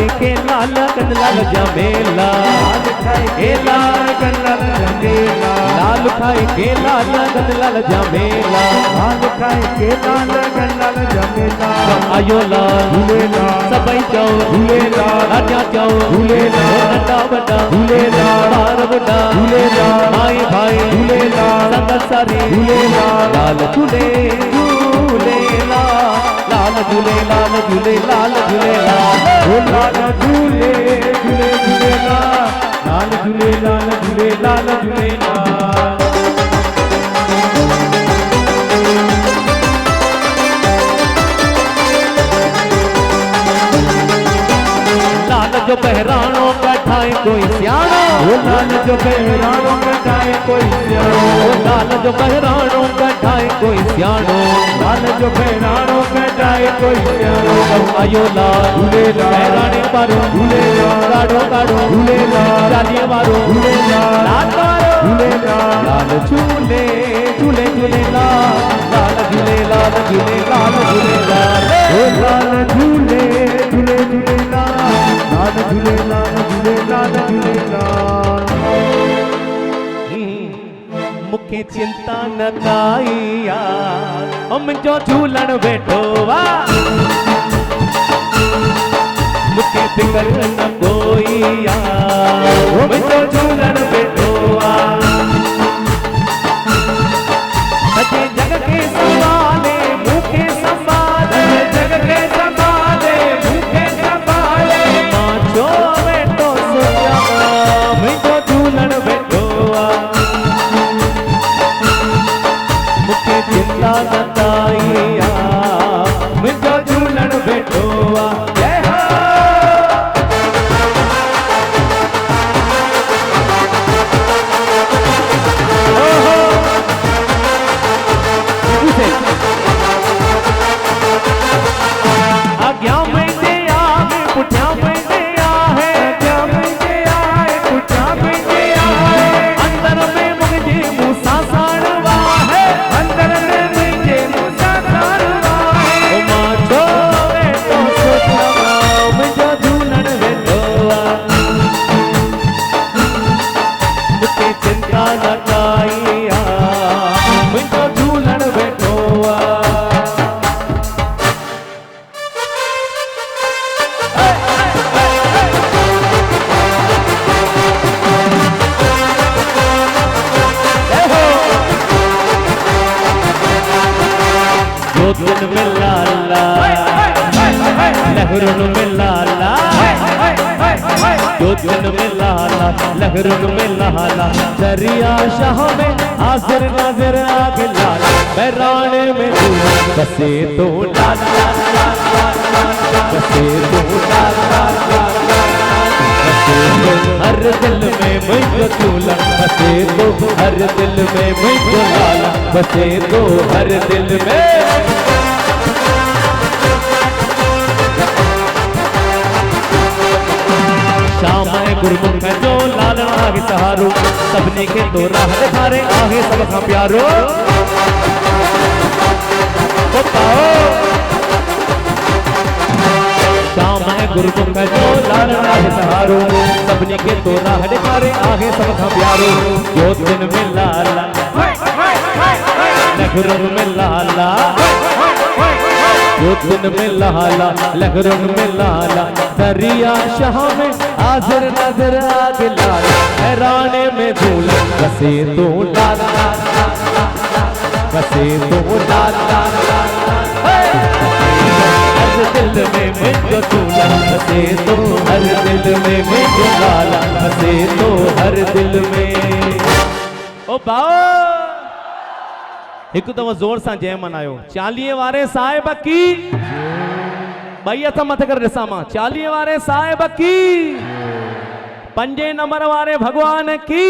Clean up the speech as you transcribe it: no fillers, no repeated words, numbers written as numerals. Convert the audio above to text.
खाए के लाल लाल जमेला, लाल खाए के लाल जमेला, लाल खाए के लाल लाल जमेला, लाल खाए के लाल जमेला। आयो लाल झूलेलाल सबई चओ झूलेलाल, अजा चओ झूलेलाल, नंढा वॾा झूलेलाल, ॿार वॾा झूलेलाल, भाई भाई झूलेलाल, संगत सारी झूलेलाल, लाल झूले झूलेलाल, लाल झूले लाल झूले लाल झूलेलाल, ओ लाल झूले झूले झूलेलाल, लाल झूले लाल झूले लाल झूलेलाल। लाल जो बहरानो कठाए कोई सियाणो, ओ लाल जो बहरानो कठाए कोई सियाणो, ओ लाल जो बहरानो कठाए कोई सियाणो, लाल जो बहरानो कठाए कोई सियाणो। आयो लाल झूलेलाल बहराने वारो झूलेलाल, काढ़ो काढ़ो झूलेलाल, चालीहे वारो झूलेलाल, लाल वारो झूलेलाल, लाल झूले झूले झूलेलाल, लाल झूले लाल झूले लाल झूलेलाल, ओ लाल झूले झूले झूलेलाल, लाल झूलेलाल झूलेलाल झूलेलाल। मुखे चिंता न काई यार, ओ मुंहिंजो झूलण वेठो वा, मुखे फिकर न कोई यार, ओ मुंहिंजो झूलण वेठो वा। सॼे जग खे संभाले मुखे संभाले, जग खे संभाले मुखे संभाले, मां छो वेठो सोचियां मुंहिंजो झूलण वेठो आ। मुखे चिंता न काई आ, मुंहिंजो झूलण वेठो आ। जय हो आज्ञा में दे आवे पुठियां में दे आहे, आज्ञा में दे आए पुठियां में दे आहे, अंदर में मुझे मूसा साड़वा है, अंदर में मुझे मूसा साड़वा है, ओ मां छो वेठो सोचियां मुंहिंजो झूलण वेठो आ। मुखे चिंता न काई आ, मुंहिंजो झूलण वेठो आ। जोतन में लाला लहरुन में लाला, जोतन में लाला लहरुन में लाला, दरिया शाह में हाजिर नाजिर आगे लाला, बहराने में तू बसे तो लाला, बसे तो लाला, हर दिल में मुझको झूला, बसे तो हर दिल में मुझको लाला, बसे तो हर दिल में। श्याम है गुरमुख है जो लाल आगे सहारो, सबने के तो राह दिखारे आगे सबका प्यारो। श्याम है गुरमुख है जो लाल आगे सहारो, सबने के तो राह दिखारे आगे सबका प्यारो। जो दिन में लाला लहरुन में लाला, जो दिन में लाला लहरुन में लाला, दरिया शाह में हाजिर नजर आगे लाला, हैराने में झूला बसे तो लाला, बसे तो लाला, हर दिल में मुझको झूला, बसे तो हर दिल में मुझको लाला, बसे तो हर दिल में। ओ बाओ एक दफ़ो जोर सां जय मनायो, चालीहे वारे साहिब की, भई हथ मथे कर ॾिसां मां, चालीहे वारे साहिब की, 5 नंबर वारे भगवान की।